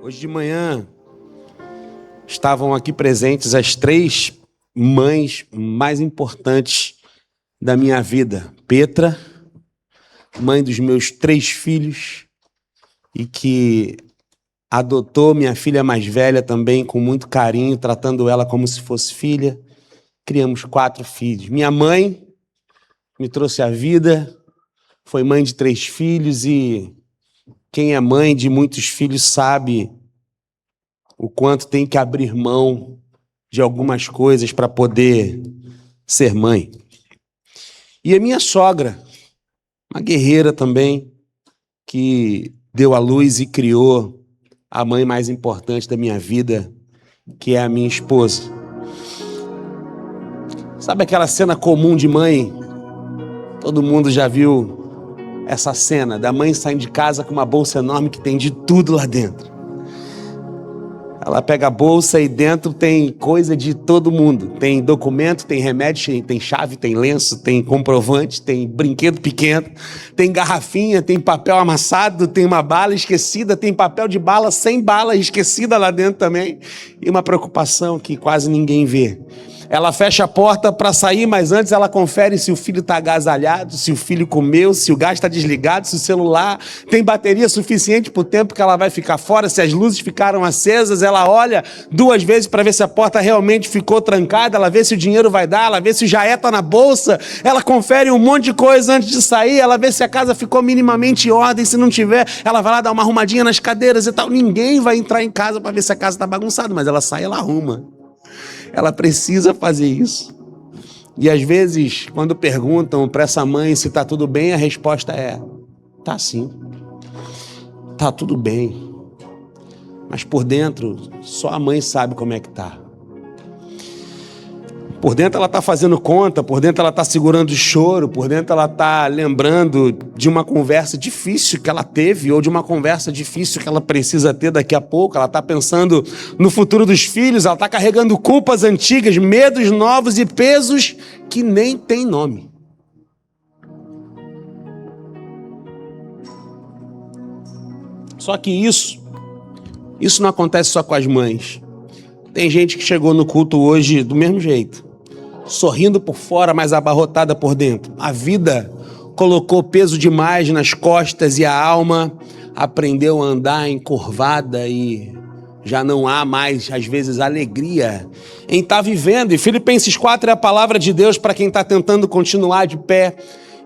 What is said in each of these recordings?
Hoje de manhã estavam aqui presentes as 3 mães mais importantes da minha vida. Petra, mãe dos meus 3 filhos e que adotou minha filha mais velha também com muito carinho, tratando ela como se fosse filha. Criamos 4 filhos. Minha mãe me trouxe a vida, foi mãe de 3 filhos e quem é mãe de muitos filhos sabe o quanto tem que abrir mão de algumas coisas para poder ser mãe. E a minha sogra, uma guerreira também, que deu à luz e criou a mãe mais importante da minha vida, que é a minha esposa. Sabe aquela cena comum de mãe? Todo mundo já viu essa cena da mãe saindo de casa com uma bolsa enorme que tem de tudo lá dentro. Ela pega a bolsa e dentro tem coisa de todo mundo. Tem documento, tem remédio, tem chave, tem lenço, tem comprovante, tem brinquedo pequeno, tem garrafinha, tem papel amassado, tem uma bala esquecida, tem papel de bala sem bala esquecida lá dentro também. E uma preocupação que quase ninguém vê. Ela fecha a porta para sair, mas antes ela confere se o filho está agasalhado, se o filho comeu, se o gás está desligado, se o celular tem bateria suficiente para o tempo que ela vai ficar fora, se as luzes ficaram acesas. Ela olha 2 vezes para ver se a porta realmente ficou trancada, ela vê se o dinheiro vai dar, ela vê se o jaé está na bolsa, ela confere um monte de coisa antes de sair, ela vê se a casa ficou minimamente em ordem, se não tiver, ela vai lá dar uma arrumadinha nas cadeiras e tal. Ninguém vai entrar em casa para ver se a casa está bagunçada, mas ela sai e ela arruma. Ela precisa fazer isso. E às vezes, quando perguntam para essa mãe se está tudo bem, a resposta é: tá sim, tá tudo bem. Mas por dentro, só a mãe sabe como é que tá. Por dentro ela está fazendo conta, por dentro ela está segurando o choro, por dentro ela está lembrando de uma conversa difícil que ela teve ou de uma conversa difícil que ela precisa ter daqui a pouco. Ela está pensando no futuro dos filhos, ela está carregando culpas antigas, medos novos e pesos que nem tem nome. Só que isso não acontece só com as mães. Tem gente que chegou no culto hoje do mesmo jeito. Sorrindo por fora, mas abarrotada por dentro. A vida colocou peso demais nas costas e a alma aprendeu a andar encurvada e já não há mais, às vezes, alegria em estar vivendo. E Filipenses 4 é a palavra de Deus para quem está tentando continuar de pé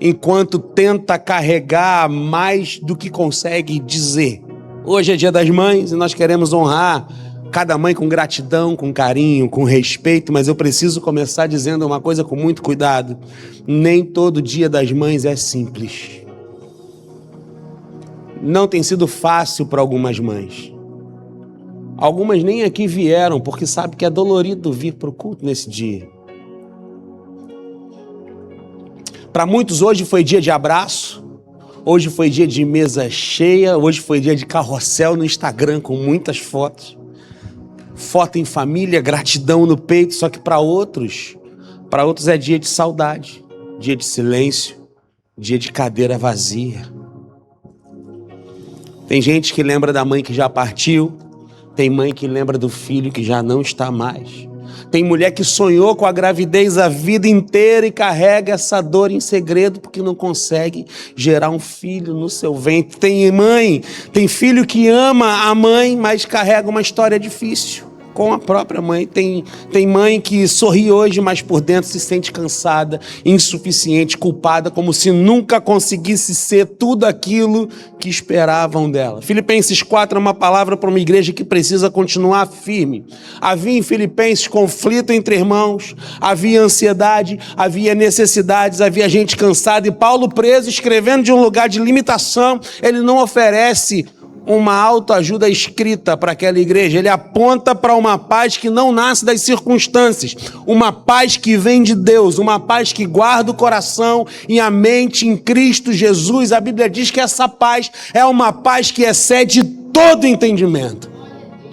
enquanto tenta carregar mais do que consegue dizer. Hoje é Dia das Mães e nós queremos honrar cada mãe com gratidão, com carinho, com respeito, mas eu preciso começar dizendo uma coisa com muito cuidado. Nem todo Dia das Mães é simples. Não tem sido fácil para algumas mães. Algumas nem aqui vieram, porque sabem que é dolorido vir para o culto nesse dia. Para muitos hoje foi dia de abraço, hoje foi dia de mesa cheia, hoje foi dia de carrossel no Instagram com muitas fotos. Foto em família, gratidão no peito, só que para outros é dia de saudade, dia de silêncio, dia de cadeira vazia. Tem gente que lembra da mãe que já partiu, tem mãe que lembra do filho que já não está mais. Tem mulher que sonhou com a gravidez a vida inteira e carrega essa dor em segredo porque não consegue gerar um filho no seu ventre. Tem filho que ama a mãe, mas carrega uma história difícil com a própria mãe. Tem mãe que sorri hoje, mas por dentro se sente cansada, insuficiente, culpada, como se nunca conseguisse ser tudo aquilo que esperavam dela. Filipenses 4 é uma palavra para uma igreja que precisa continuar firme. Havia em Filipenses conflito entre irmãos, havia ansiedade, havia necessidades, havia gente cansada, e Paulo, preso, escrevendo de um lugar de limitação, ele não oferece uma autoajuda escrita para aquela igreja. Ele aponta para uma paz que não nasce das circunstâncias, uma paz que vem de Deus, uma paz que guarda o coração e a mente em Cristo Jesus. A Bíblia diz que essa paz é uma paz que excede todo entendimento.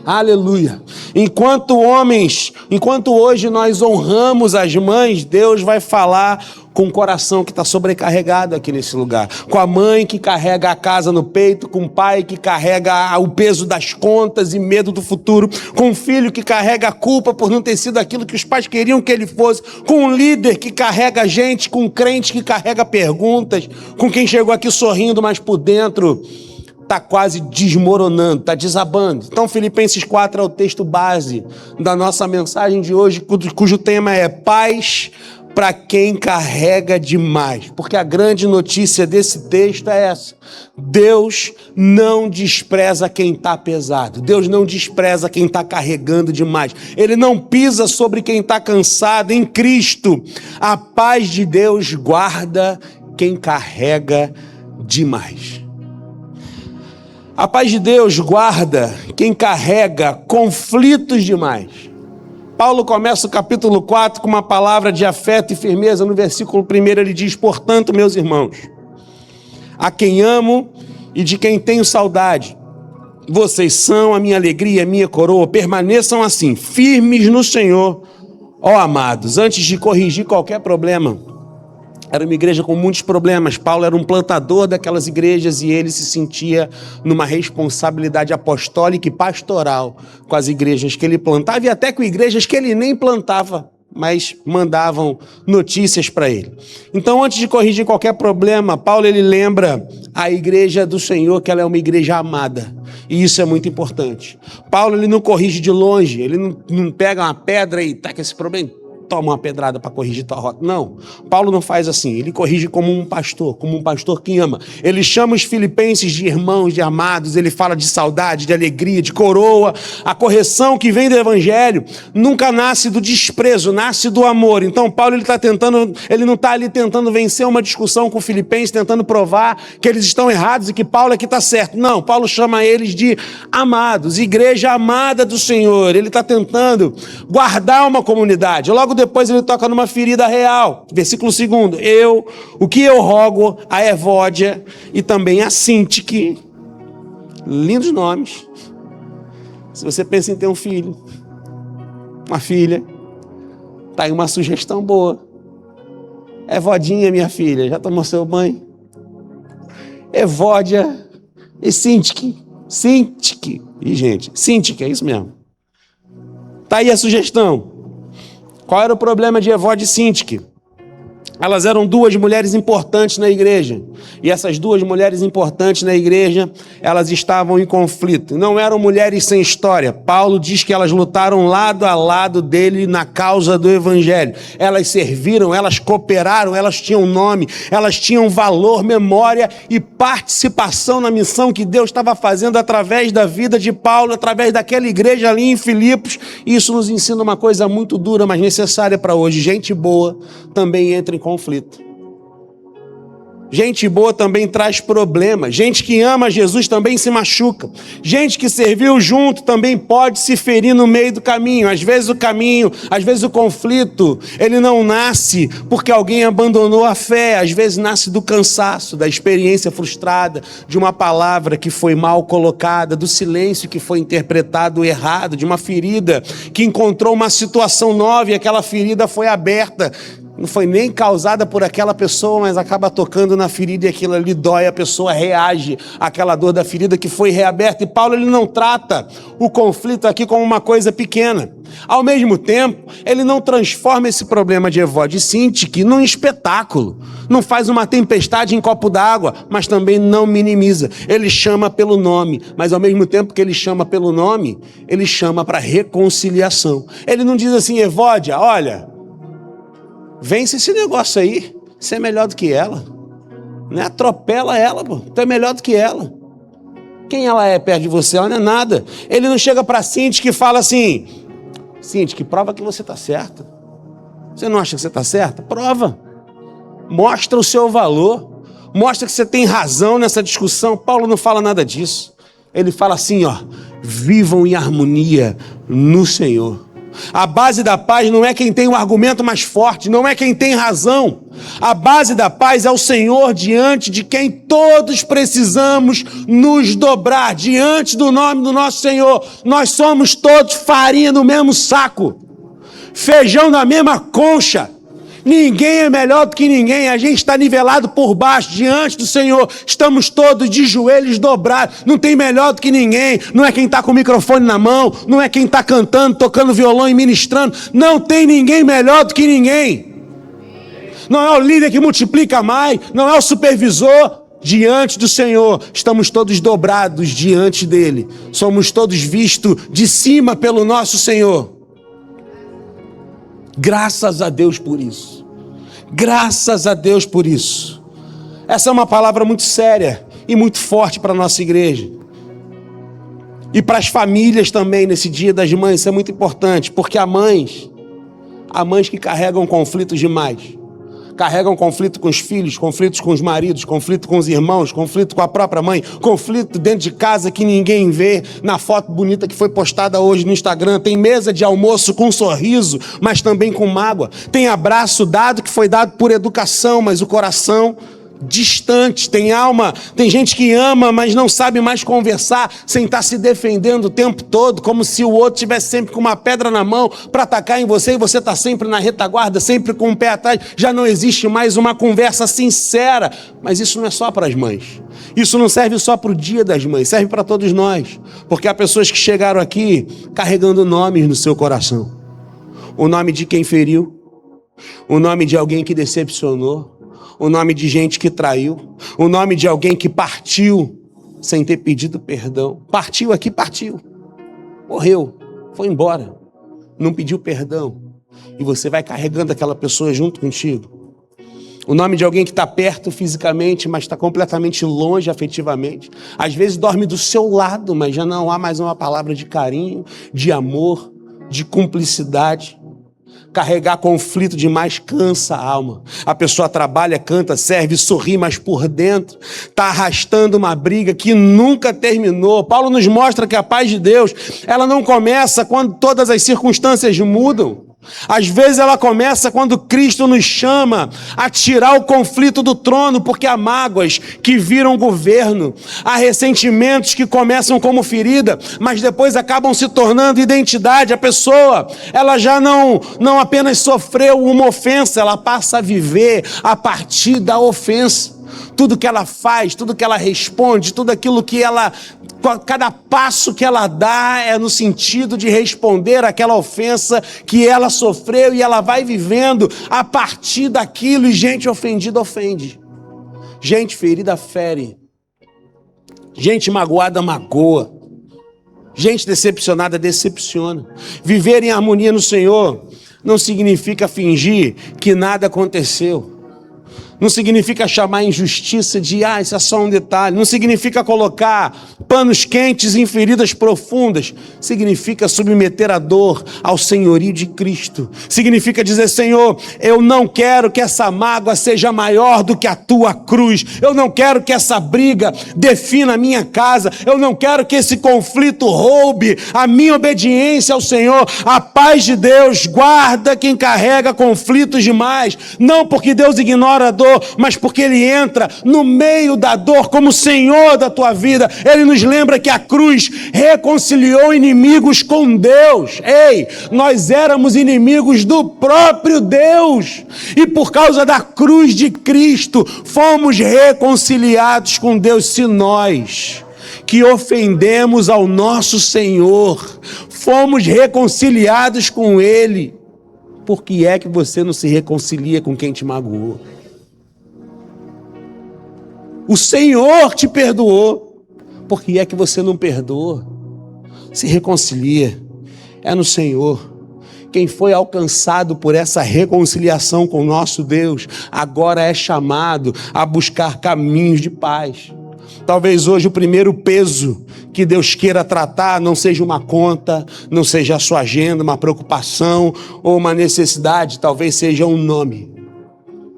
Aleluia. Enquanto hoje nós honramos as mães, Deus vai falar com o coração que está sobrecarregado aqui nesse lugar. Com a mãe que carrega a casa no peito, com o pai que carrega o peso das contas e medo do futuro, com o filho que carrega a culpa por não ter sido aquilo que os pais queriam que ele fosse, com um líder que carrega a gente, com um crente que carrega perguntas, com quem chegou aqui sorrindo, mas por dentro está quase desmoronando, está desabando. Então, Filipenses 4 é o texto base da nossa mensagem de hoje, cujo tema é paz para quem carrega demais. Porque a grande notícia desse texto é essa: Deus não despreza quem está pesado. Deus não despreza quem está carregando demais. Ele não pisa sobre quem está cansado. Em Cristo, a paz de Deus guarda quem carrega demais. A paz de Deus guarda quem carrega conflitos demais. Paulo começa o capítulo 4 com uma palavra de afeto e firmeza. No versículo 1 ele diz: portanto, meus irmãos, a quem amo e de quem tenho saudade, vocês são a minha alegria, a minha coroa. Permaneçam assim, firmes no Senhor, ó amados. Antes de corrigir qualquer problema, era uma igreja com muitos problemas. Paulo era um plantador daquelas igrejas e ele se sentia numa responsabilidade apostólica e pastoral com as igrejas que ele plantava e até com igrejas que ele nem plantava, mas mandavam notícias para ele. Então, antes de corrigir qualquer problema, Paulo ele lembra a igreja do Senhor que ela é uma igreja amada. E isso é muito importante. Paulo ele não corrige de longe, ele não pega uma pedra e taca esse problema, toma uma pedrada para corrigir tua rota. Não, Paulo não faz assim. Ele corrige como um pastor que ama. Ele chama os filipenses de irmãos, de amados. Ele fala de saudade, de alegria, de coroa. A correção que vem do evangelho nunca nasce do desprezo, nasce do amor. Então Paulo ele não está ali tentando vencer uma discussão com os filipenses, tentando provar que eles estão errados e que Paulo é que está certo. Não, Paulo chama eles de amados, igreja amada do Senhor. Ele está tentando guardar uma comunidade. Logo depois ele toca numa ferida real. Versículo 2: o que eu rogo a Evódia e também a Sintique, lindos nomes. Se você pensa em ter um filho, uma filha, tá aí uma sugestão boa. Evodinha, minha filha, já tomou seu banho? Evódia e Sintique. E gente, Sintique, é isso mesmo. Tá aí a sugestão. Qual era o problema de Evódia e Sintique? Elas eram duas mulheres importantes na igreja. E essas duas mulheres importantes na igreja, elas estavam em conflito. Não eram mulheres sem história. Paulo diz que elas lutaram lado a lado dele na causa do evangelho. Elas serviram, elas cooperaram, elas tinham nome, elas tinham valor, memória e participação na missão que Deus estava fazendo através da vida de Paulo, através daquela igreja ali em Filipos. Isso nos ensina uma coisa muito dura, mas necessária para hoje. Gente boa também entra em conflito. Gente boa também traz problemas. Gente que ama Jesus também se machuca. Gente que serviu junto também pode se ferir no meio do caminho. Às vezes o conflito, ele não nasce porque alguém abandonou a fé. Às vezes nasce do cansaço, da experiência frustrada, de uma palavra que foi mal colocada, do silêncio que foi interpretado errado, de uma ferida que encontrou uma situação nova e aquela ferida foi aberta. Não foi nem causada por aquela pessoa, mas acaba tocando na ferida e aquilo ali dói, a pessoa reage àquela dor da ferida que foi reaberta. E Paulo ele não trata o conflito aqui como uma coisa pequena. Ao mesmo tempo, ele não transforma esse problema de Evódia e Sintique num espetáculo. Não faz uma tempestade em copo d'água, mas também não minimiza. Ele chama pelo nome, mas ao mesmo tempo que ele chama pelo nome, ele chama para reconciliação. Ele não diz assim: Evódia, olha, vence esse negócio aí, você é melhor do que ela. Não atropela ela, pô. Tu é melhor do que ela. Quem ela é perto de você? Ela não é nada. Ele não chega para Sintique e fala assim: Sintique, prova que você está certa. Você não acha que você está certa? Prova. Mostra o seu valor. Mostra que você tem razão nessa discussão. Paulo não fala nada disso. Ele fala assim, ó: vivam em harmonia no Senhor. A base da paz não é quem tem o argumento mais forte, não é quem tem razão. A base da paz é o Senhor, diante de quem todos precisamos nos dobrar, diante do nome do nosso Senhor. Nós somos todos farinha no mesmo saco, feijão na mesma concha. Ninguém é melhor do que ninguém, a gente está nivelado por baixo, diante do Senhor, estamos todos de joelhos dobrados, não tem melhor do que ninguém, não é quem está com o microfone na mão, não é quem está cantando, tocando violão e ministrando, não tem ninguém melhor do que ninguém, não é o líder que multiplica mais, não é o supervisor. Diante do Senhor, estamos todos dobrados diante dele, somos todos vistos de cima pelo nosso Senhor. Graças a Deus por isso. Graças a Deus por isso. Essa é uma palavra muito séria e muito forte para a nossa igreja. E para as famílias também, nesse Dia das Mães, isso é muito importante, porque há mães que carregam conflitos demais. Carregam conflito com os filhos, conflitos com os maridos, conflito com os irmãos, conflito com a própria mãe, conflito dentro de casa que ninguém vê. Na foto bonita que foi postada hoje no Instagram, tem mesa de almoço com sorriso, mas também com mágoa. Tem abraço dado que foi dado por educação, mas o coração distante. Tem alma, tem gente que ama, mas não sabe mais conversar, sem estar se defendendo o tempo todo, como se o outro estivesse sempre com uma pedra na mão para atacar em você, e você está sempre na retaguarda, sempre com o pé atrás. Já não existe mais uma conversa sincera. Mas isso não é só para as mães, isso não serve só para o Dia das Mães, serve para todos nós, porque há pessoas que chegaram aqui carregando nomes no seu coração, o nome de quem feriu, o nome de alguém que decepcionou, o nome de gente que traiu, o nome de alguém que partiu sem ter pedido perdão. Partiu aqui, partiu. Morreu, foi embora. Não pediu perdão. E você vai carregando aquela pessoa junto contigo. O nome de alguém que está perto fisicamente, mas está completamente longe afetivamente. Às vezes dorme do seu lado, mas já não há mais uma palavra de carinho, de amor, de cumplicidade. Carregar conflito demais cansa a alma. A pessoa trabalha, canta, serve, sorri, mas por dentro está arrastando uma briga que nunca terminou. Paulo nos mostra que a paz de Deus, ela não começa quando todas as circunstâncias mudam. Às vezes ela começa quando Cristo nos chama a tirar o conflito do trono, porque há mágoas que viram governo, há ressentimentos que começam como ferida, mas depois acabam se tornando identidade. A pessoa, ela já não apenas sofreu uma ofensa, ela passa a viver a partir da ofensa. Tudo que ela faz, tudo que ela responde, tudo aquilo que ela, cada passo que ela dá é no sentido de responder àquela ofensa que ela sofreu, e ela vai vivendo a partir daquilo. E gente ofendida ofende, gente ferida fere, gente magoada magoa, gente decepcionada decepciona. Viver em harmonia no Senhor não significa fingir que nada aconteceu. Não significa chamar a injustiça de, isso é só um detalhe. Não significa colocar panos quentes em feridas profundas. Significa submeter a dor ao senhorio de Cristo. Significa dizer: Senhor, eu não quero que essa mágoa seja maior do que a tua cruz. Eu não quero que essa briga defina a minha casa. Eu não quero que esse conflito roube a minha obediência ao Senhor. A paz de Deus guarda quem carrega conflitos demais. Não porque Deus ignora a dor, mas porque Ele entra no meio da dor como Senhor da tua vida. Ele nos lembra que a cruz reconciliou inimigos com Deus. Ei, nós éramos inimigos do próprio Deus, e por causa da cruz de Cristo fomos reconciliados com Deus. Se nós, que ofendemos ao nosso Senhor, fomos reconciliados com Ele, por que é que você não se reconcilia com quem te magoou? O Senhor te perdoou, por que é que você não perdoa? Se reconcilia, é no Senhor. Quem foi alcançado por essa reconciliação com o nosso Deus, agora é chamado a buscar caminhos de paz. Talvez hoje o primeiro peso que Deus queira tratar não seja uma conta, não seja a sua agenda, uma preocupação ou uma necessidade, talvez seja um nome.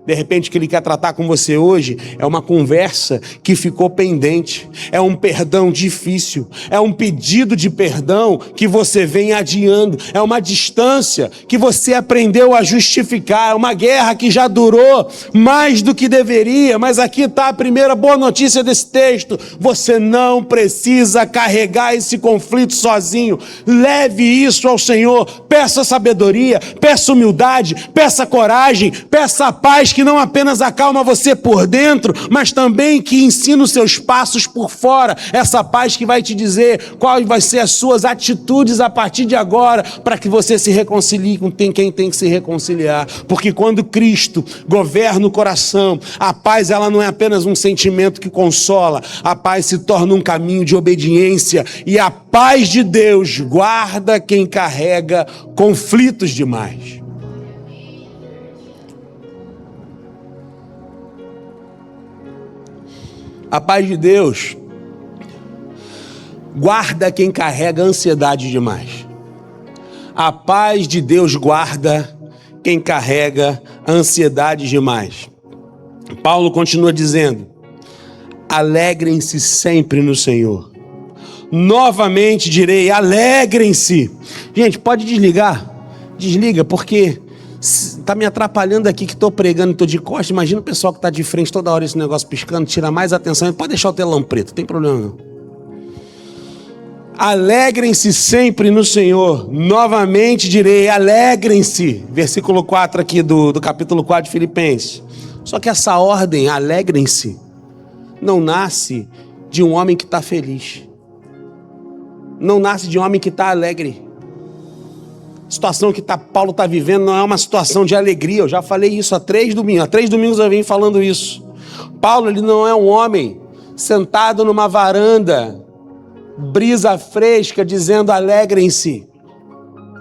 De repente, o que ele quer tratar com você hoje é uma conversa que ficou pendente, é um perdão difícil, é um pedido de perdão que você vem adiando, é uma distância que você aprendeu a justificar, é uma guerra que já durou mais do que deveria. Mas aqui está a primeira boa notícia desse texto: você não precisa carregar esse conflito sozinho. Leve isso ao Senhor, peça sabedoria, peça humildade, peça coragem, peça a paz que não apenas acalma você por dentro, mas também que ensina os seus passos por fora. Essa paz que vai te dizer quais vai ser as suas atitudes a partir de agora, para que você se reconcilie com quem tem que se reconciliar. Porque quando Cristo governa o coração, a paz ela não é apenas um sentimento que consola, a paz se torna um caminho de obediência, e a paz de Deus guarda quem carrega conflitos demais. A paz de Deus guarda quem carrega ansiedade demais. A paz de Deus guarda quem carrega ansiedade demais. Paulo continua dizendo: alegrem-se sempre no Senhor. Novamente direi, alegrem-se. Gente, pode desligar? Desliga, porque está me atrapalhando aqui que estou pregando e estou de costas. Imagina o pessoal que está de frente toda hora esse negócio piscando, tira mais atenção. Pode deixar o telão preto, não tem problema não. Alegrem-se sempre no Senhor. Novamente direi, alegrem-se. Versículo 4 aqui do capítulo 4 de Filipenses. Só que essa ordem, alegrem-se, não nasce de um homem que está feliz. Não nasce de um homem que está alegre. A situação que Paulo está vivendo não é uma situação de alegria. Eu já falei isso há 3 domingos. Há 3 domingos eu venho falando isso. Paulo, ele não é um homem sentado numa varanda, brisa fresca, dizendo alegrem-se.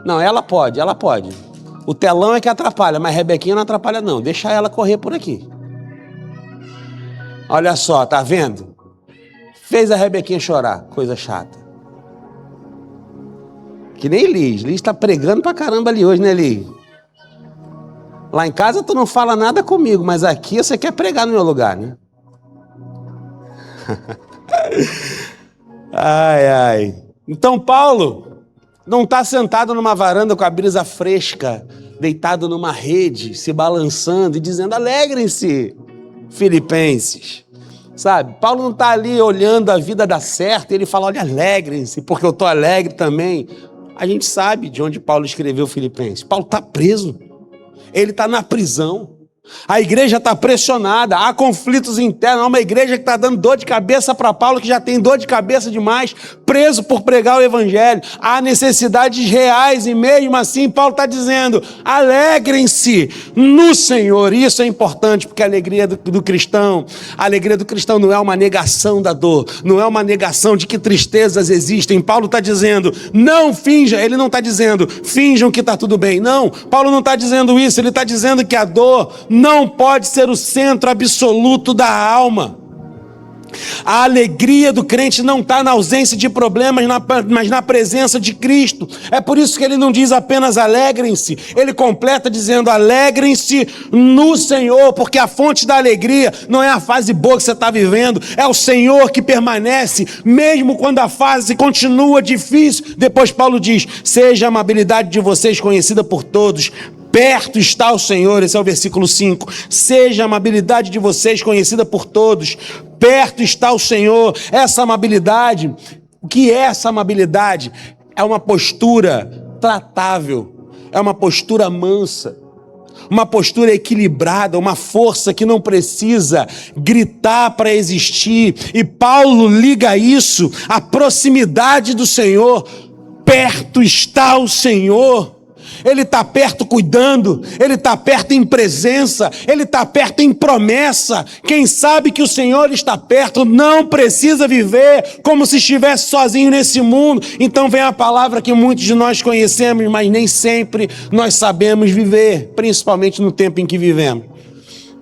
Não, ela pode. O telão é que atrapalha, mas Rebequinha não atrapalha não. Deixa ela correr por aqui. Olha só, tá vendo? Fez a Rebequinha chorar, coisa chata. Que nem Liz. Liz tá pregando pra caramba ali hoje, né, Liz? Lá em casa tu não fala nada comigo, mas aqui você quer pregar no meu lugar, né? Ai. Então Paulo não está sentado numa varanda com a brisa fresca, deitado numa rede, se balançando e dizendo alegrem-se, Filipenses. Sabe? Paulo não está ali olhando a vida dar certo e ele fala, olha, alegrem-se, porque eu estou alegre também. A gente sabe de onde Paulo escreveu Filipenses. Paulo está preso, ele está na prisão. A igreja está pressionada, há conflitos internos, há uma igreja que está dando dor de cabeça para Paulo, que já tem dor de cabeça demais, preso por pregar o evangelho. Há necessidades reais e mesmo assim Paulo está dizendo, alegrem-se no Senhor. Isso é importante, porque a alegria do cristão não é uma negação da dor, não é uma negação de que tristezas existem. Paulo está dizendo, não finja, ele não está dizendo, finjam que está tudo bem. Não, Paulo não está dizendo isso, ele está dizendo que a dor não pode ser o centro absoluto da alma. A alegria do crente não está na ausência de problemas, mas na presença de Cristo. É por isso que ele não diz apenas alegrem-se, ele completa dizendo alegrem-se no Senhor, porque a fonte da alegria não é a fase boa que você está vivendo, é o Senhor que permanece, mesmo quando a fase continua difícil. Depois Paulo diz, seja a amabilidade de vocês conhecida por todos, perto está o Senhor. Esse é o versículo 5. Seja a amabilidade de vocês conhecida por todos, perto está o Senhor. Essa amabilidade, o que é essa amabilidade? É uma postura tratável, é uma postura mansa, uma postura equilibrada, uma força que não precisa gritar para existir. E Paulo liga isso à proximidade do Senhor. Perto está o Senhor. Ele está perto cuidando, ele está perto em presença, ele está perto em promessa. Quem sabe que o Senhor está perto não precisa viver como se estivesse sozinho nesse mundo. Então vem a palavra que muitos de nós conhecemos, mas nem sempre nós sabemos viver, principalmente no tempo em que vivemos.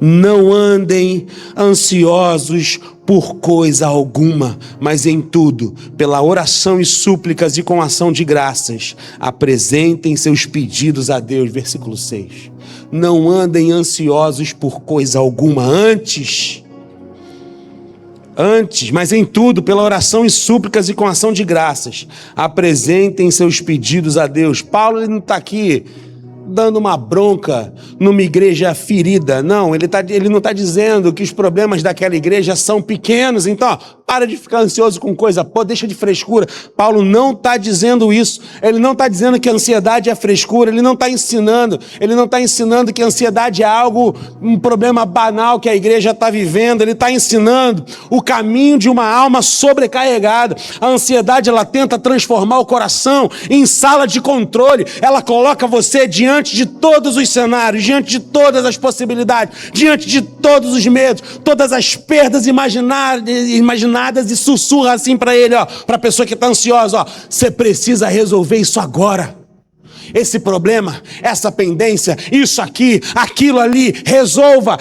Não andem ansiosos por coisa alguma, mas em tudo, pela oração e súplicas e com ação de graças, apresentem seus pedidos a Deus. Versículo 6. Não andem ansiosos por coisa alguma, antes, mas em tudo, pela oração e súplicas e com ação de graças, apresentem seus pedidos a Deus. Paulo ele não está aqui dando uma bronca numa igreja ferida, não, ele não está dizendo que os problemas daquela igreja são pequenos, então, para de ficar ansioso com coisa, deixa de frescura. Paulo não está dizendo isso, ele não está dizendo que a ansiedade é frescura, ele não está ensinando que a ansiedade é um problema banal que a igreja está vivendo, ele está ensinando o caminho de uma alma sobrecarregada. A ansiedade, ela tenta transformar o coração em sala de controle, ela coloca você diante de todos os cenários, diante de todas as possibilidades, diante de todos os medos, todas as perdas imaginadas e sussurra assim para ele, para a pessoa que está ansiosa, você precisa resolver isso agora. Esse problema, essa pendência, isso aqui, aquilo ali, resolva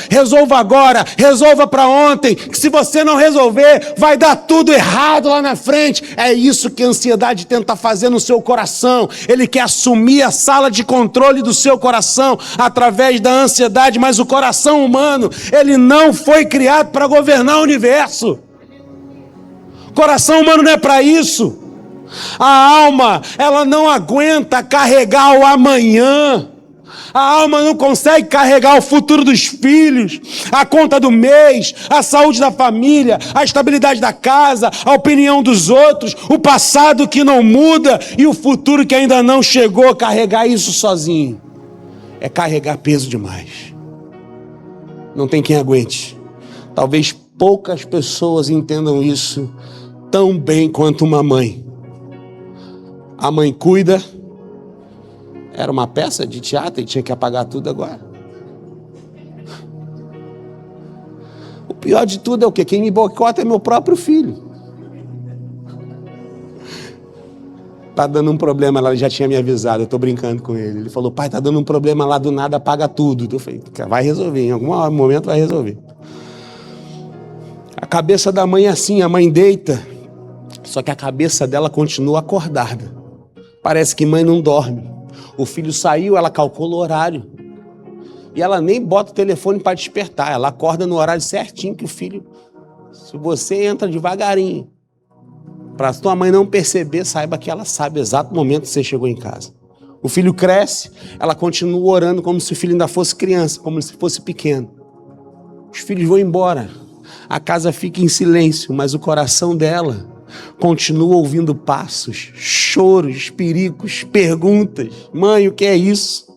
agora, resolva para ontem, que se você não resolver, vai dar tudo errado lá na frente. É isso que a ansiedade tenta fazer no seu coração. Ele quer assumir a sala de controle do seu coração através da ansiedade, mas o coração humano, ele não foi criado para governar o universo. O coração humano não é para isso. A alma, ela não aguenta carregar o amanhã. A alma não consegue carregar o futuro dos filhos, a conta do mês, a saúde da família, a estabilidade da casa, a opinião dos outros, o passado que não muda e o futuro que ainda não chegou. Carregar isso sozinho é carregar peso demais. Não tem quem aguente. Talvez poucas pessoas entendam isso tão bem quanto uma mãe. A mãe cuida, era uma peça de teatro e tinha que apagar tudo agora. O pior de tudo é o quê? Quem me boicota é meu próprio filho. Tá dando um problema, ela já tinha me avisado, eu tô brincando com ele. Ele falou, pai, tá dando um problema lá do nada, apaga tudo. Eu falei, vai resolver, em algum momento vai resolver. A cabeça da mãe é assim, a mãe deita, só que a cabeça dela continua acordada. Parece que mãe não dorme. O filho saiu, ela calcula o horário. E ela nem bota o telefone para despertar. Ela acorda no horário certinho que o filho... Se você entra devagarinho, para tua mãe não perceber, saiba que ela sabe o exato momento que você chegou em casa. O filho cresce, ela continua orando como se o filho ainda fosse criança, como se fosse pequeno. Os filhos vão embora. A casa fica em silêncio, mas o coração dela continua ouvindo passos, choros, perigos, perguntas. Mãe, o que é isso?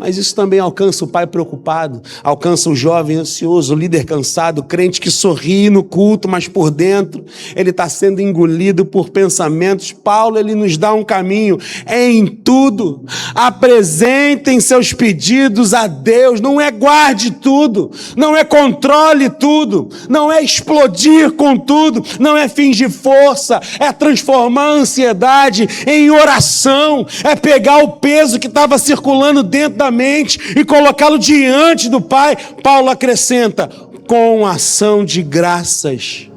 Mas isso também alcança o pai preocupado, alcança o jovem ansioso, o líder cansado, o crente que sorri no culto, mas por dentro ele está sendo engolido por pensamentos. Paulo, ele nos dá um caminho. Em tudo, apresentem seus pedidos a Deus. Não é guarde tudo, não é controle tudo, não é explodir com tudo, não é fingir força, é transformar a ansiedade em oração, é pegar o peso que estava circulando dentro da mente e colocá-lo diante do Pai. Paulo acrescenta, com ação de graças.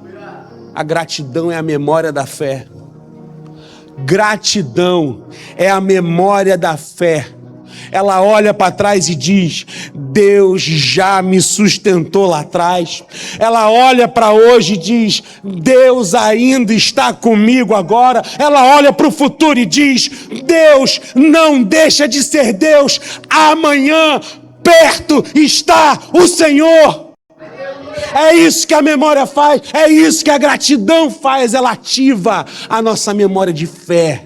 A gratidão é a memória da fé. Gratidão é a memória da fé. Ela olha para trás e diz, Deus já me sustentou lá atrás. Ela olha para hoje e diz, Deus ainda está comigo agora. Ela olha para o futuro e diz, Deus não deixa de ser Deus. Amanhã, perto está o Senhor. É isso que a memória faz, é isso que a gratidão faz. Ela ativa a nossa memória de fé,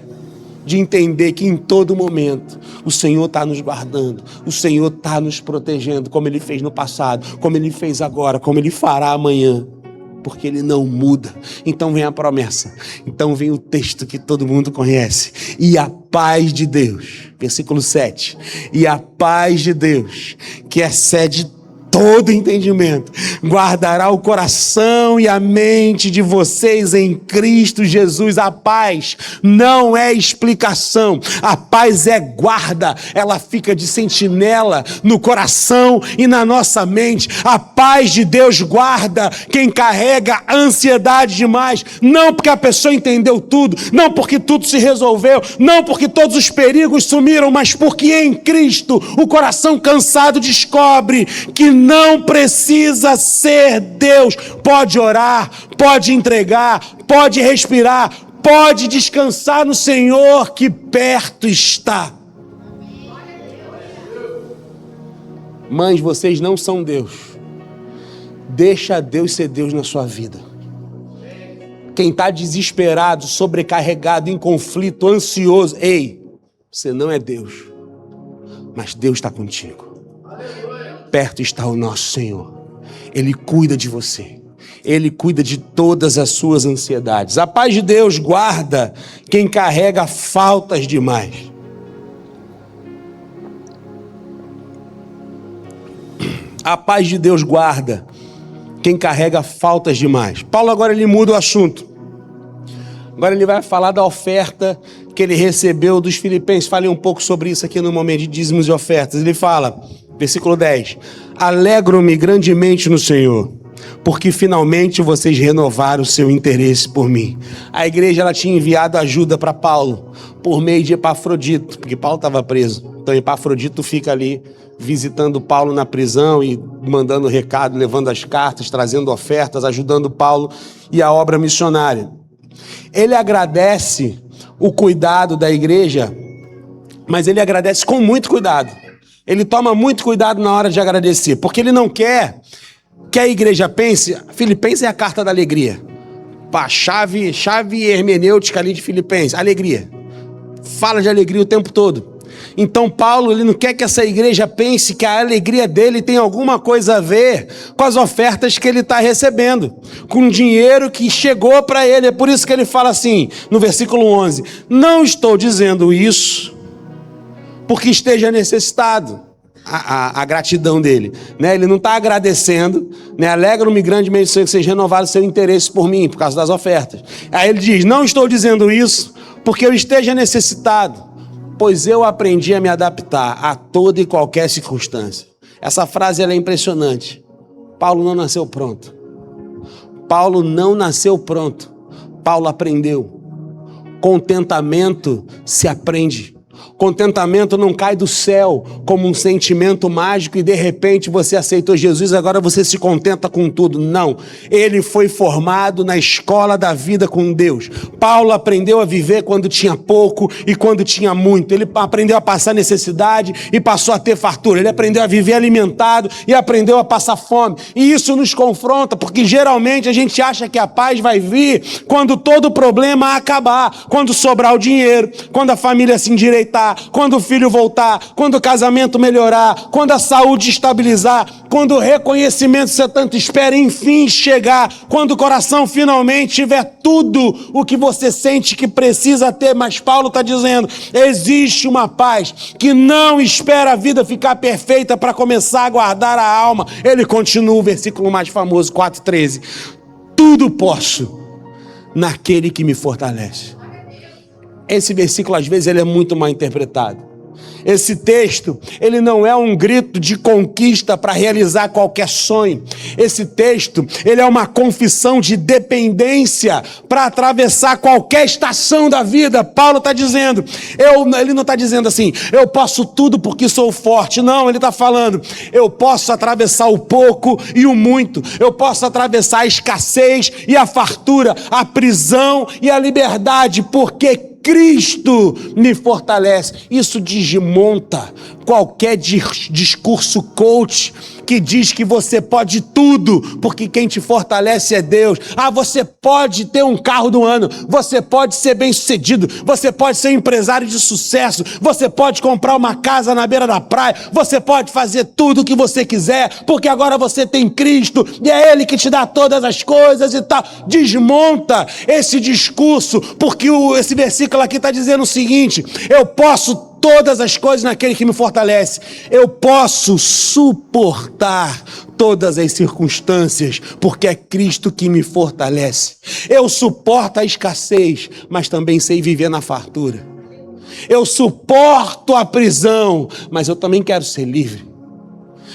de entender que em todo momento o Senhor está nos guardando, o Senhor está nos protegendo, como Ele fez no passado, como Ele fez agora, como Ele fará amanhã, porque Ele não muda. Então vem a promessa, então vem o texto que todo mundo conhece, e a paz de Deus, versículo 7, e a paz de Deus, que excede todo entendimento, guardará o coração e a mente de vocês em Cristo Jesus. A paz não é explicação, a paz é guarda, ela fica de sentinela no coração e na nossa mente. A paz de Deus guarda quem carrega ansiedade demais, não porque a pessoa entendeu tudo, não porque tudo se resolveu, não porque todos os perigos sumiram, mas porque em Cristo o coração cansado descobre que não precisa ser Deus. Pode orar, pode entregar, pode respirar, pode descansar no Senhor que perto está. Mães, vocês não são Deus. Deixa Deus ser Deus na sua vida. Quem está desesperado, sobrecarregado, em conflito, ansioso, ei, você não é Deus, mas Deus está contigo. Perto está o nosso Senhor. Ele cuida de você. Ele cuida de todas as suas ansiedades. A paz de Deus guarda quem carrega faltas demais. A paz de Deus guarda quem carrega faltas demais. Paulo agora ele muda o assunto. Agora ele vai falar da oferta que ele recebeu dos filipenses. Falei um pouco sobre isso aqui no momento de dízimos e ofertas. Ele fala, versículo 10. Alegro-me grandemente no Senhor, porque finalmente vocês renovaram o seu interesse por mim. A igreja ela tinha enviado ajuda para Paulo por meio de Epafrodito, porque Paulo estava preso. Então Epafrodito fica ali visitando Paulo na prisão e mandando recado, levando as cartas, trazendo ofertas, ajudando Paulo e a obra missionária. Ele agradece o cuidado da igreja, mas ele agradece com muito cuidado. Ele toma muito cuidado na hora de agradecer, porque ele não quer que a igreja pense. Filipenses é a carta da alegria. Pá, chave hermenêutica ali de Filipenses, alegria. Fala de alegria o tempo todo. Então Paulo, ele não quer que essa igreja pense que a alegria dele tem alguma coisa a ver com as ofertas que ele está recebendo, com o dinheiro que chegou para ele. É por isso que ele fala assim, no versículo 11, não estou dizendo isso porque esteja necessitado. A gratidão dele, né? Ele não está agradecendo, né? Alegro-me grandemente que vocês renovaram seu interesse por mim, por causa das ofertas. Aí ele diz, não estou dizendo isso porque eu esteja necessitado, pois eu aprendi a me adaptar a toda e qualquer circunstância. Essa frase ela é impressionante. Paulo não nasceu pronto. Paulo não nasceu pronto. Paulo aprendeu. Contentamento se aprende. Contentamento não cai do céu como um sentimento mágico e de repente você aceitou Jesus, agora você se contenta com tudo. Não, ele foi formado na escola da vida com Deus. Paulo aprendeu a viver quando tinha pouco e quando tinha muito. Ele aprendeu a passar necessidade e passou a ter fartura. Ele aprendeu a viver alimentado e aprendeu a passar fome. E isso nos confronta, porque geralmente a gente acha que a paz vai vir quando todo o problema acabar, quando sobrar o dinheiro, quando a família se endireitar, quando o filho voltar, quando o casamento melhorar, quando a saúde estabilizar, quando o reconhecimento que você tanto espera enfim chegar, quando o coração finalmente tiver tudo o que você sente que precisa ter. Mas Paulo está dizendo, existe uma paz que não espera a vida ficar perfeita para começar a guardar a alma. Ele continua o versículo mais famoso, 4,13. Tudo posso naquele que me fortalece. Esse versículo, às vezes, ele é muito mal interpretado. Esse texto, ele não é um grito de conquista para realizar qualquer sonho. Esse texto, ele é uma confissão de dependência para atravessar qualquer estação da vida. Paulo está dizendo, ele não está dizendo assim, eu posso tudo porque sou forte. Não, ele está falando, eu posso atravessar o pouco e o muito. Eu posso atravessar a escassez e a fartura, a prisão e a liberdade, porque Cristo me fortalece. Isso desmonta qualquer discurso coach que diz que você pode tudo, porque quem te fortalece é Deus. Ah, você pode ter um carro do ano, você pode ser bem-sucedido, você pode ser um empresário de sucesso, você pode comprar uma casa na beira da praia, você pode fazer tudo o que você quiser, porque agora você tem Cristo e é Ele que te dá todas as coisas e tal. Desmonta esse discurso, porque esse versículo aqui está dizendo o seguinte, eu posso todas as coisas naquele que me fortalece. Eu posso suportar todas as circunstâncias, porque é Cristo que me fortalece. Eu suporto a escassez, mas também sei viver na fartura. Eu suporto a prisão, mas eu também quero ser livre.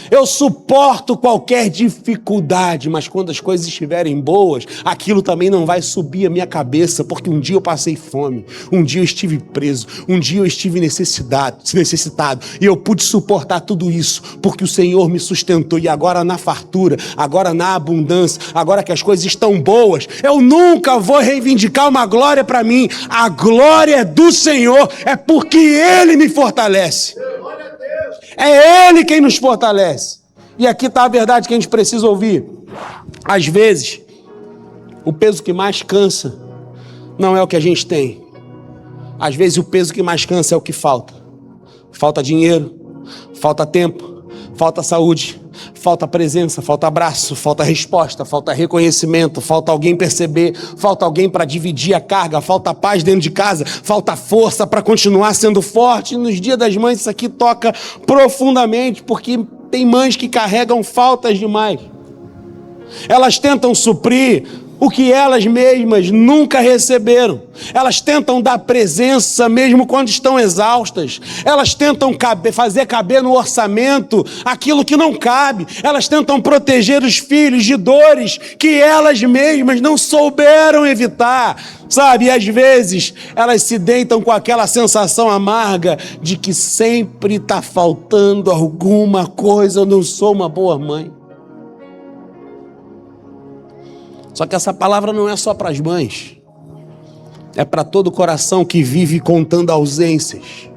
Eu suporto qualquer dificuldade, mas quando as coisas estiverem boas, aquilo também não vai subir a minha cabeça, porque um dia eu passei fome, um dia eu estive preso, um dia eu estive necessitado, e eu pude suportar tudo isso, porque o Senhor me sustentou, e agora na fartura, agora na abundância, agora que as coisas estão boas, eu nunca vou reivindicar uma glória para mim. A glória é do Senhor, é porque Ele me fortalece. É Ele quem nos fortalece. E aqui está a verdade que a gente precisa ouvir. Às vezes, o peso que mais cansa não é o que a gente tem. Às vezes o peso que mais cansa é o que falta. Falta dinheiro, falta tempo, falta saúde, falta presença, falta abraço, falta resposta, falta reconhecimento, falta alguém perceber, falta alguém para dividir a carga, falta paz dentro de casa, falta força para continuar sendo forte. E nos dias das mães isso aqui toca profundamente, porque tem mães que carregam faltas demais. Elas tentam suprir o que elas mesmas nunca receberam. Elas tentam dar presença mesmo quando estão exaustas. Elas tentam fazer caber no orçamento aquilo que não cabe. Elas tentam proteger os filhos de dores que elas mesmas não souberam evitar. Sabe, e às vezes elas se deitam com aquela sensação amarga de que sempre está faltando alguma coisa. Eu não sou uma boa mãe. Só que essa palavra não é só para as mães. É para todo coração que vive contando ausências.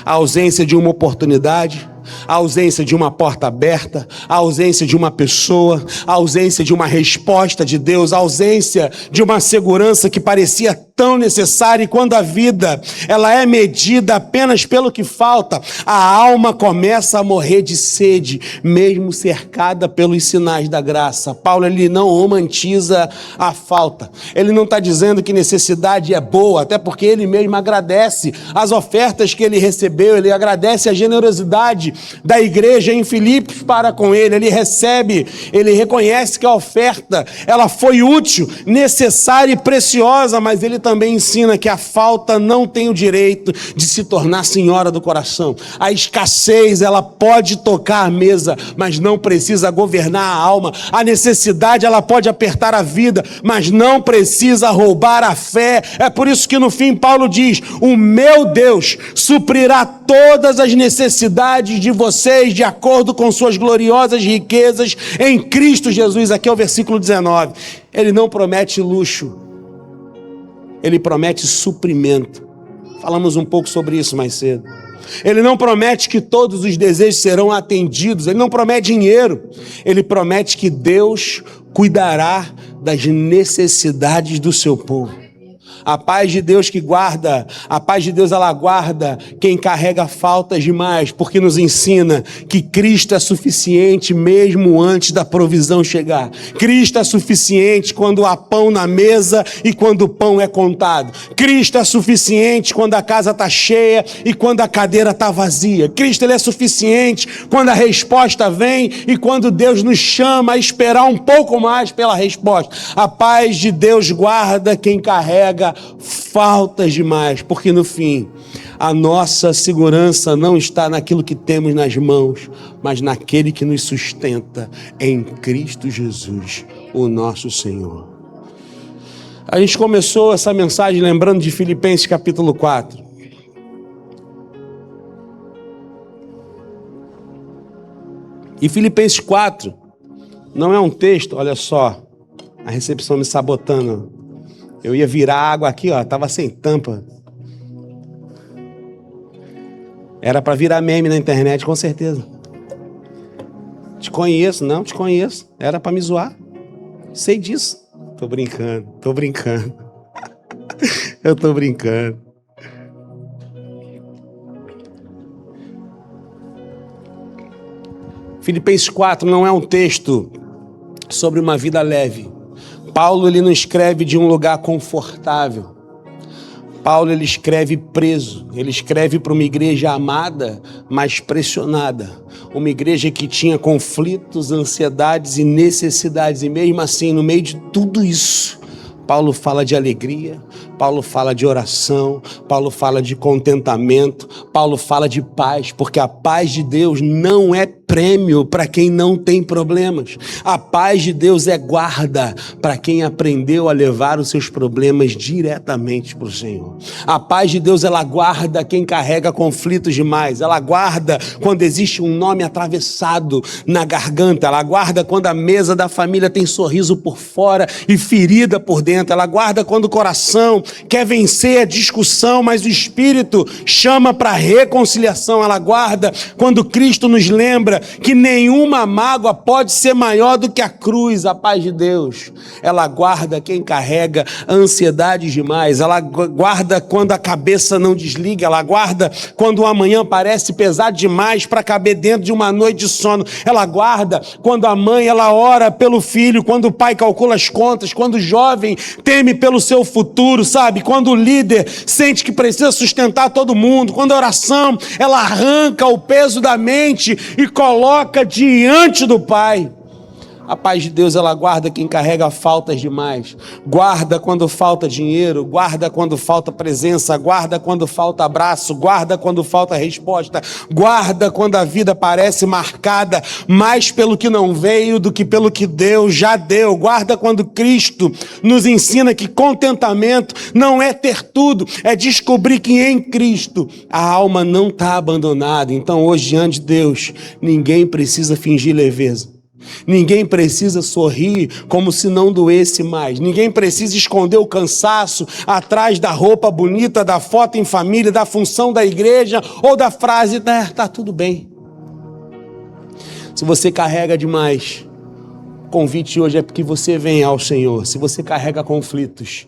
A ausência de uma oportunidade, a ausência de uma porta aberta, a ausência de uma pessoa, a ausência de uma resposta de Deus, a ausência de uma segurança que parecia tão necessária, e quando a vida ela é medida apenas pelo que falta, a alma começa a morrer de sede, mesmo cercada pelos sinais da graça. Paulo ele não romantiza a falta. Ele não está dizendo que necessidade é boa, até porque ele mesmo agradece as ofertas que ele recebeu, ele agradece a generosidade da igreja em Filipos para com ele. Ele recebe, ele reconhece que a oferta ela foi útil, necessária e preciosa, mas ele também ensina que a falta não tem o direito de se tornar senhora do coração. A escassez ela pode tocar a mesa, mas não precisa governar a alma. A necessidade ela pode apertar a vida, mas não precisa roubar a fé. É por isso que no fim Paulo diz: o meu Deus suprirá todas as necessidades de vocês de acordo com suas gloriosas riquezas em Cristo Jesus. Aqui é o versículo 19. Ele não promete luxo, ele promete suprimento. Falamos um pouco sobre isso mais cedo. Ele não promete que todos os desejos serão atendidos, ele não promete dinheiro, ele promete que Deus cuidará das necessidades do seu povo. A paz de Deus que guarda, a paz de Deus ela guarda quem carrega faltas demais, porque nos ensina que Cristo é suficiente mesmo antes da provisão chegar. Cristo é suficiente quando há pão na mesa e quando o pão é contado. Cristo é suficiente quando a casa está cheia e quando a cadeira está vazia. Cristo ele é suficiente quando a resposta vem e quando Deus nos chama a esperar um pouco mais pela resposta. A paz de Deus guarda quem carrega faltas demais, porque no fim a nossa segurança não está naquilo que temos nas mãos, mas naquele que nos sustenta em Cristo Jesus, o nosso Senhor. A gente começou essa mensagem lembrando de Filipenses capítulo 4. E Filipenses 4 não é um texto, olha só, a recepção me sabotando. Eu ia virar água aqui, ó, tava sem tampa. Era para virar meme na internet, com certeza. Te conheço, não te conheço. Era para me zoar. Sei disso. Tô brincando. Eu tô brincando. Filipenses 4 não é um texto sobre uma vida leve. Paulo ele não escreve de um lugar confortável. Paulo, ele escreve preso, ele escreve para uma igreja amada, mas pressionada, uma igreja que tinha conflitos, ansiedades e necessidades, e mesmo assim, no meio de tudo isso, Paulo fala de alegria, Paulo fala de oração, Paulo fala de contentamento, Paulo fala de paz, porque a paz de Deus não é prêmio para quem não tem problemas. A paz de Deus é guarda para quem aprendeu a levar os seus problemas diretamente para o Senhor. A paz de Deus, ela guarda quem carrega conflitos demais, ela guarda quando existe um nome atravessado na garganta, ela guarda quando a mesa da família tem sorriso por fora e ferida por dentro, ela guarda quando o coração quer vencer a discussão, mas o Espírito chama para reconciliação, ela guarda quando Cristo nos lembra que nenhuma mágoa pode ser maior do que a cruz. A paz de Deus, ela guarda quem carrega ansiedade demais, ela guarda quando a cabeça não desliga, ela guarda quando o amanhã parece pesado demais para caber dentro de uma noite de sono, ela guarda quando a mãe, ela ora pelo filho, quando o pai calcula as contas, quando o jovem teme pelo seu futuro, sabe? Quando o líder sente que precisa sustentar todo mundo, quando a oração, ela arranca o peso da mente e coloca diante do Pai. A paz de Deus, ela guarda quem carrega faltas demais, guarda quando falta dinheiro, guarda quando falta presença, guarda quando falta abraço, guarda quando falta resposta, guarda quando a vida parece marcada mais pelo que não veio do que pelo que Deus já deu, guarda quando Cristo nos ensina que contentamento não é ter tudo, é descobrir que em Cristo a alma não está abandonada. Então hoje, diante de Deus, ninguém precisa fingir leveza. Ninguém precisa sorrir como se não doesse mais. Ninguém precisa esconder o cansaço atrás da roupa bonita, da foto em família, da função da igreja ou da frase, tá tudo bem. Se você carrega demais, o convite hoje é porque você venha ao Senhor. Se você carrega conflitos,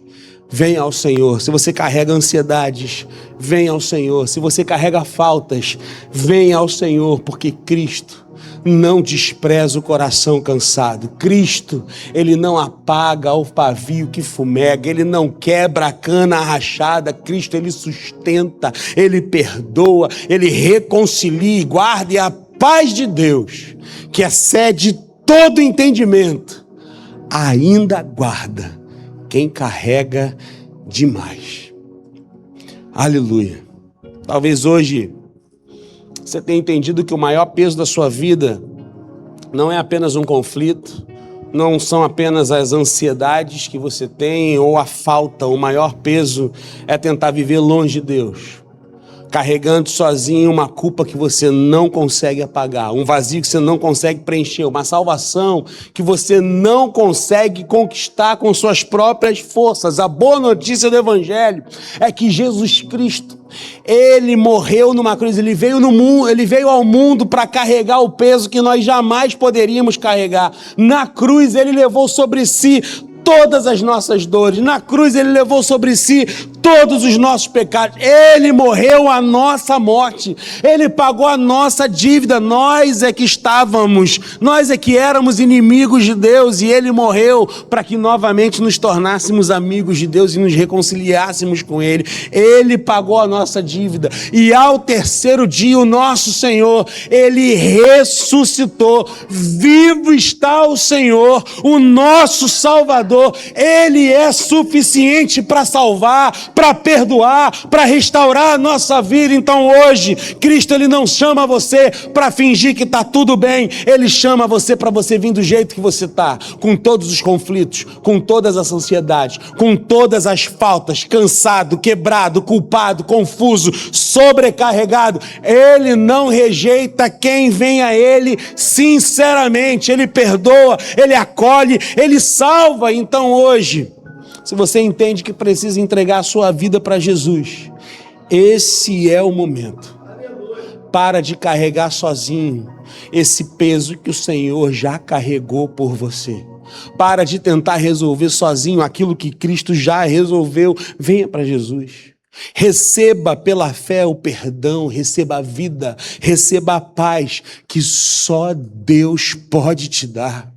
venha ao Senhor. Se você carrega ansiedades, venha ao Senhor. Se você carrega faltas, venha ao Senhor, porque Cristo não despreza o coração cansado. Cristo, ele não apaga o pavio que fumega, ele não quebra a cana rachada. Cristo, ele sustenta, ele perdoa, ele reconcilia e guarda. E a paz de Deus, que excede todo entendimento, ainda guarda quem carrega demais. Aleluia. Talvez hoje você tenha entendido que o maior peso da sua vida não é apenas um conflito, não são apenas as ansiedades que você tem ou a falta. O maior peso é tentar viver longe de Deus, carregando sozinho uma culpa que você não consegue apagar, um vazio que você não consegue preencher, uma salvação que você não consegue conquistar com suas próprias forças. A boa notícia do Evangelho é que Jesus Cristo, ele morreu numa cruz, ele veio ao mundo para carregar o peso que nós jamais poderíamos carregar. Na cruz ele levou sobre si todas as nossas dores, na cruz ele levou sobre si todos os nossos pecados, ele morreu a nossa morte, ele pagou a nossa dívida. Nós é que éramos inimigos de Deus, e ele morreu para que novamente nos tornássemos amigos de Deus e nos reconciliássemos com ele. Ele pagou a nossa dívida, e ao terceiro dia o nosso Senhor, ele ressuscitou. Vivo está o Senhor, o nosso Salvador. Ele é suficiente para salvar, para perdoar, para restaurar a nossa vida. Então hoje, Cristo, ele não chama você para fingir que está tudo bem, ele chama você para você vir do jeito que você está, com todos os conflitos, com todas as ansiedades, com todas as faltas, cansado, quebrado, culpado, confuso, sobrecarregado. Ele não rejeita quem vem a ele sinceramente, ele perdoa, ele acolhe, ele salva. Então hoje, se você entende que precisa entregar a sua vida para Jesus, esse é o momento. Para de carregar sozinho esse peso que o Senhor já carregou por você. Para de tentar resolver sozinho aquilo que Cristo já resolveu. Venha para Jesus. Receba pela fé o perdão, receba a vida, receba a paz que só Deus pode te dar.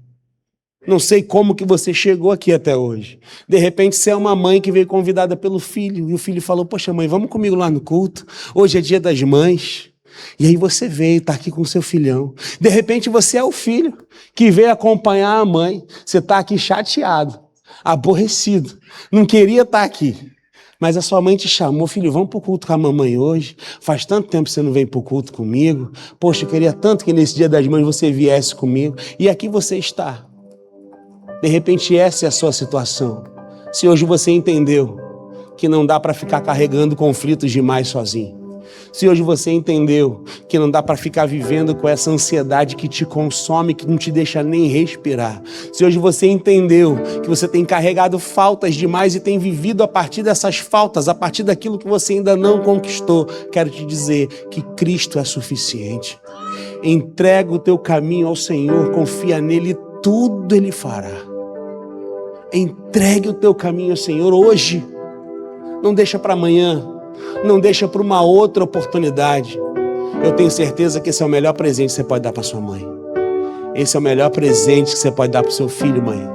Não sei como que você chegou aqui até hoje. De repente você é uma mãe que veio convidada pelo filho, e o filho falou, poxa mãe, vamos comigo lá no culto, hoje é dia das mães. E aí você veio, está aqui com seu filhão. De repente você é o filho que veio acompanhar a mãe. Você está aqui chateado, aborrecido, não queria estar aqui. Mas a sua mãe te chamou, filho, vamos para o culto com a mamãe hoje. Faz tanto tempo que você não vem para o culto comigo. Poxa, eu queria tanto que nesse dia das mães você viesse comigo. E aqui você está. De repente essa é a sua situação. Se hoje você entendeu que não dá para ficar carregando conflitos demais sozinho. Se hoje você entendeu que não dá para ficar vivendo com essa ansiedade que te consome, que não te deixa nem respirar. Se hoje você entendeu que você tem carregado faltas demais e tem vivido a partir dessas faltas, a partir daquilo que você ainda não conquistou, quero te dizer que Cristo é suficiente. Entrega o teu caminho ao Senhor, confia nele, tudo Ele fará. Entregue o teu caminho ao Senhor hoje. Não deixa para amanhã. Não deixa para uma outra oportunidade. Eu tenho certeza que esse é o melhor presente que você pode dar para sua mãe. Esse é o melhor presente que você pode dar para o seu filho, mãe.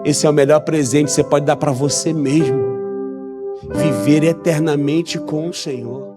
Esse é o melhor presente que você pode dar para você mesmo. Viver eternamente com o Senhor.